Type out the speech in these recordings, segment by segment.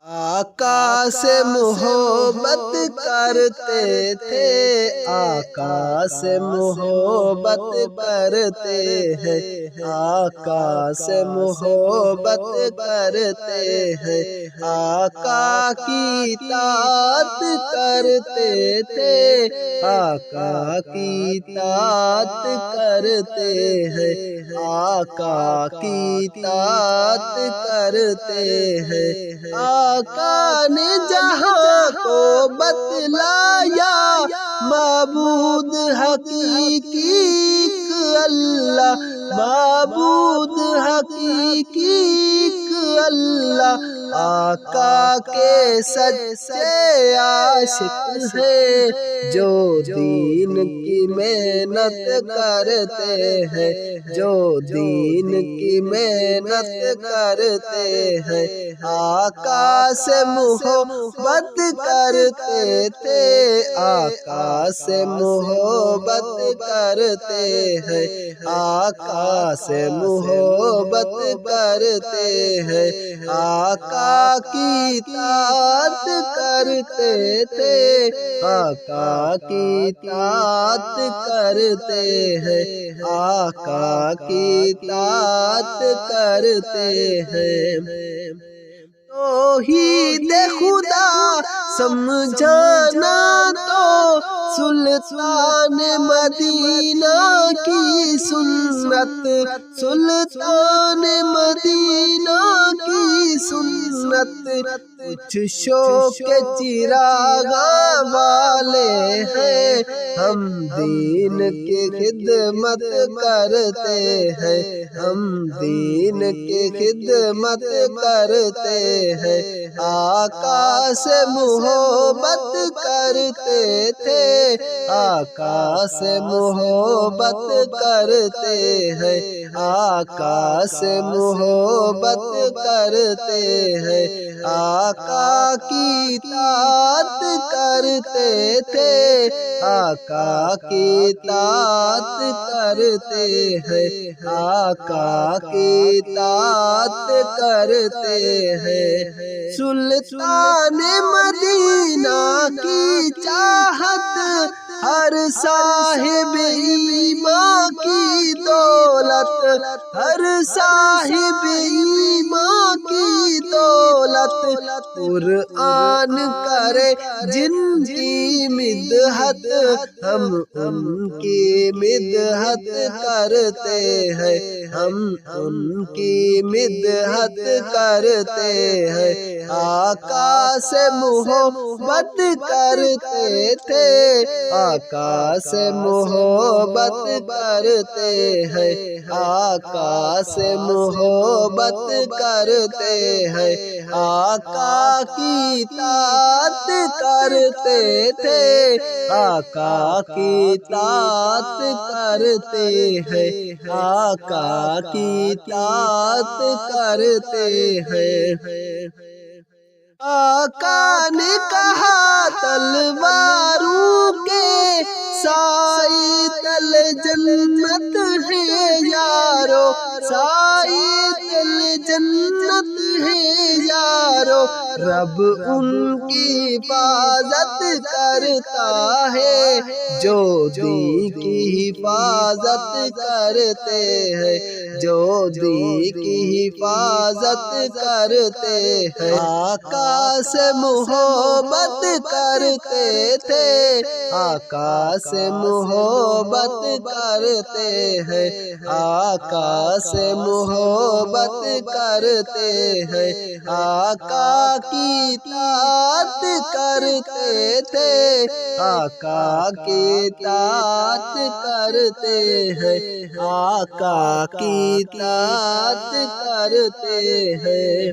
آقا سے محبت کرتے تھے، آقا سے محبت کرتے ہیں، آقا سے محبت کرتے ہیں، آقا کی اطاعت کرتے تھے، آقا کی اطاعت کرتے ہیں، آقا کی اطاعت کرتے ہیں۔ آقا نے جہاں کو بتلایا معبود حقیقی اللہ، معبود حقیقی اللہ۔ آقا کے سچے عاشق ہیں جو دین کی محنت کرتے ہیں، جو دین کی محنت کرتے ہیں۔ آقا سے محبت کرتے تھے، آقا سے محبت کرتے ہیں، آقا سے محبت کرتے ہیں، آقا کی اطاعت کرتے تھے، آقا کی اطاعت کرتے ہیں، آقا کی اطاعت کرتے ہیں۔ توحید خدا سمجھانا تو سلطان مدینہ کی سنت، سلطان مدینہ کی سنت۔ کچھ شوق کے چراغ والے ہیں، ہم دین کی خدمت کرتے ہیں، ہم دین کی خدمت کرتے ہیں۔ آقا سے محبت کرتے تھے، آقا سے محبت کرتے ہیں، آقا سے محبت کرتے ہیں، آقا کی اطاعت کرتے تھے، آقا کی اطاعت کرتے ہیں، آقا کی اطاعت کرتے ہیں۔ سلطان مدینہ کی چاہت ہر صاحب ایمان کی دولت، ہر صاحب ایمان کی دولت۔ قرآن کرے جن کی مدحت، ہم ان کی مدحت کرتے ہیں، ہم ان کی مدحت کرتے ہیں۔ آقا سے محبت کرتے تھے، آقا سے محبت کرتے ہیں، آقا سے محبت کرتے ہیں، آقا کی اطاعت کرتے تھے، آقا کی اطاعت کرتے ہیں، آقا کی اطاعت کرتے ہیں۔ آقا نے کہا تلواروں کے سائے تل جنت ہے یارو، سائے تل جنت ہے یارو۔ رب ان کی حفاظت کرتا ہے جو دین کی حفاظت کرتے ہیں، جو دین کی حفاظت کرتے ہیں۔ آقا سے محبت کرتے تھے، آقا سے محبت کرتے ہیں، آقا سے محبت کرتے ہیں، آقا کی اطاعت کرتے تھے، آقا کی اطاعت کرتے ہیں، آقا کی اطاعت کرتے ہیں۔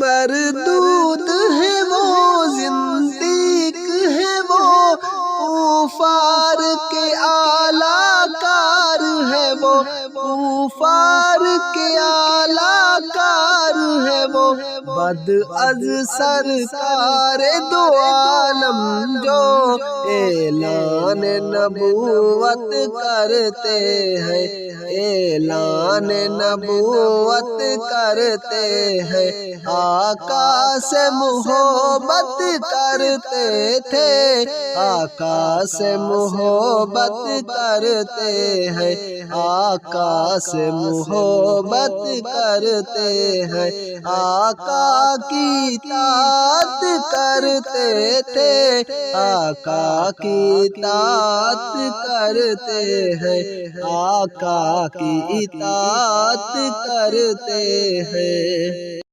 مردود ہے وہ زندیق ہے وہ، کفار کے اعلیٰ کار ہے وہ، کفار کے اعلیٰ لاکار ہے وہ بد از سرکار دو عالم جو اعلان نبوت کرتے ہیں، اعلان نبوت کرتے ہیں۔ آقا سے محبت کرتے تھے، آقا سے محبت کرتے ہیں، آقا سے محبت کرتے ہیں۔ آقا کی اطاعت کرتے تھے، آقا کی اطاعت کرتے ہیں، آقا کی اطاعت کرتے ہیں۔